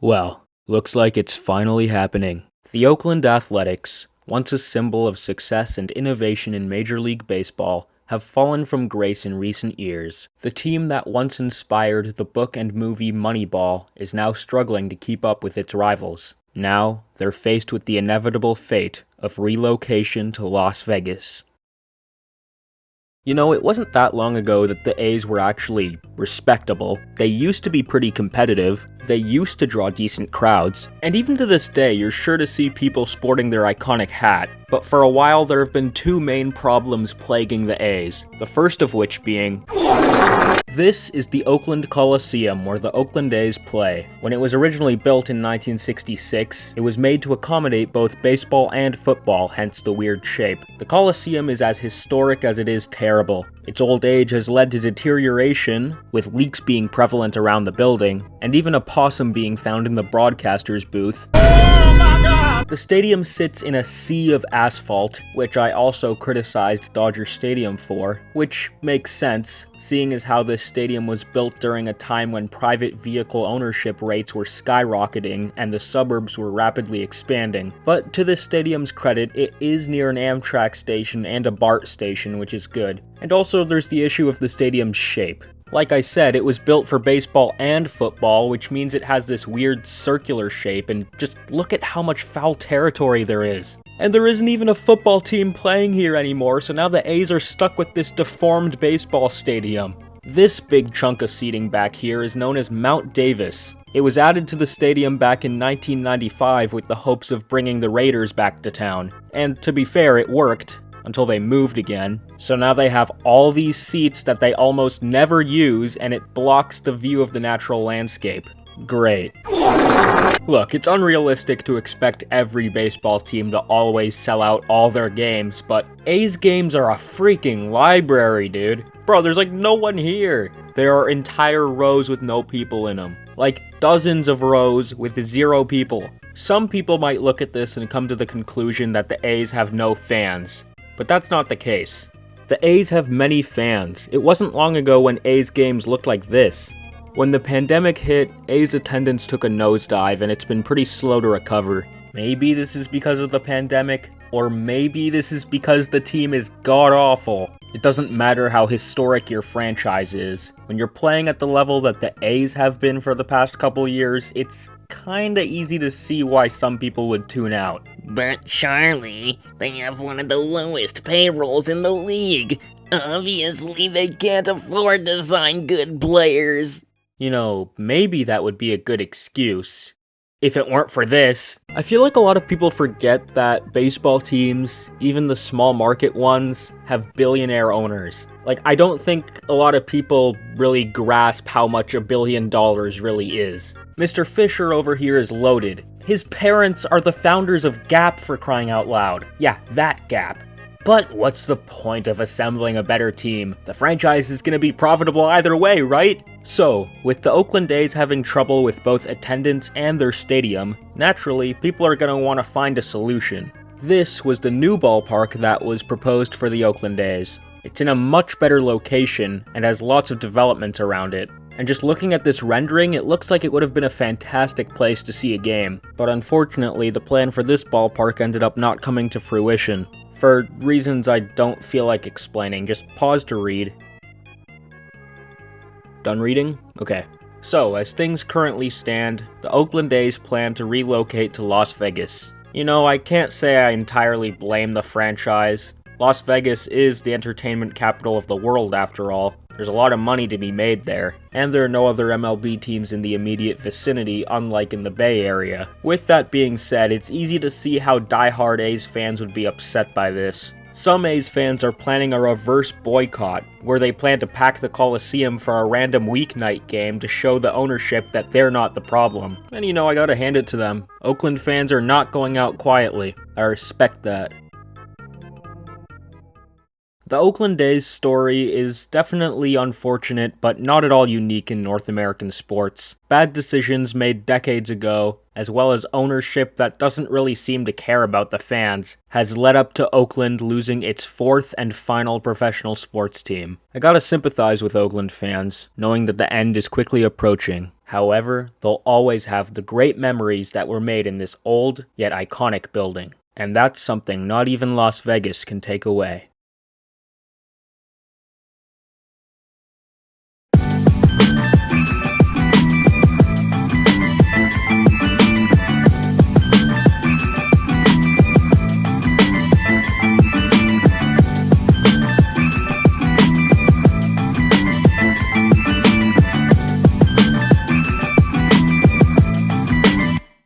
Well, looks like it's finally happening. The Oakland Athletics, once a symbol of success and innovation in Major League Baseball, have fallen from grace in recent years. The team that once inspired the book and movie Moneyball is now struggling to keep up with its rivals. Now, they're faced with the inevitable fate of relocation to Las Vegas. You know, it wasn't that long ago that the A's were actually respectable. They used to be pretty competitive, they used to draw decent crowds, and even to this day you're sure to see people sporting their iconic hat. But for a while there have been two main problems plaguing the A's, the first of which being this is the Oakland Coliseum where the Oakland A's play. When it was originally built in 1966, it was made to accommodate both baseball and football, hence the weird shape. The Coliseum is as historic as it is terrible. Its old age has led to deterioration, with leaks being prevalent around the building, and even a possum being found in the broadcaster's booth. The stadium sits in a sea of asphalt, which I also criticized Dodger Stadium for, which makes sense, seeing as how this stadium was built during a time when private vehicle ownership rates were skyrocketing and the suburbs were rapidly expanding. But to this stadium's credit, it is near an Amtrak station and a BART station, which is good. And also there's the issue of the stadium's shape. Like I said, it was built for baseball and football, which means it has this weird circular shape, and just look at how much foul territory there is. And there isn't even a football team playing here anymore, so now the A's are stuck with this deformed baseball stadium. This big chunk of seating back here is known as Mount Davis. It was added to the stadium back in 1995 with the hopes of bringing the Raiders back to town. And to be fair, it worked. Until they moved again. So now they have all these seats that they almost never use, and it blocks the view of the natural landscape. Great. Look, it's unrealistic to expect every baseball team to always sell out all their games, but A's games are a freaking library, dude. Bro, there's like no one here. There are entire rows with no people in them. Like dozens of rows with 0 people. Some people might look at this and come to the conclusion that the A's have no fans. But that's not the case. The A's have many fans. It wasn't long ago when A's games looked like this. When the pandemic hit, A's attendance took a nosedive and it's been pretty slow to recover. Maybe this is because of the pandemic, or maybe this is because the team is god-awful. It doesn't matter how historic your franchise is. When you're playing at the level that the A's have been for the past couple years, it's kinda easy to see why some people would tune out. But Charlie, they have one of the lowest payrolls in the league. Obviously, they can't afford to sign good players. You know, maybe that would be a good excuse. If it weren't for this. I feel like a lot of people forget that baseball teams, even the small market ones, have billionaire owners. Like, I don't think a lot of people really grasp how much $1 billion really is. Mr. Fisher over here is loaded. His parents are the founders of Gap, for crying out loud. Yeah, that Gap. But what's the point of assembling a better team? The franchise is gonna be profitable either way, right? So, with the Oakland A's having trouble with both attendance and their stadium, naturally, people are gonna want to find a solution. This was the new ballpark that was proposed for the Oakland A's. It's in a much better location and has lots of development around it. And just looking at this rendering, it looks like it would have been a fantastic place to see a game. But unfortunately, the plan for this ballpark ended up not coming to fruition. For reasons I don't feel like explaining, just pause to read. Done reading? Okay. So, as things currently stand, the Oakland A's plan to relocate to Las Vegas. You know, I can't say I entirely blame the franchise. Las Vegas is the entertainment capital of the world after all. There's a lot of money to be made there, and there are no other MLB teams in the immediate vicinity, unlike in the Bay Area. With that being said, it's easy to see how die-hard A's fans would be upset by this. Some A's fans are planning a reverse boycott, where they plan to pack the Coliseum for a random weeknight game to show the ownership that they're not the problem. And you know, I gotta hand it to them. Oakland fans are not going out quietly. I respect that. The Oakland A's story is definitely unfortunate, but not at all unique in North American sports. Bad decisions made decades ago, as well as ownership that doesn't really seem to care about the fans, has led up to Oakland losing its 4th and final professional sports team. I gotta sympathize with Oakland fans, knowing that the end is quickly approaching. However, they'll always have the great memories that were made in this old, yet iconic building. And that's something not even Las Vegas can take away.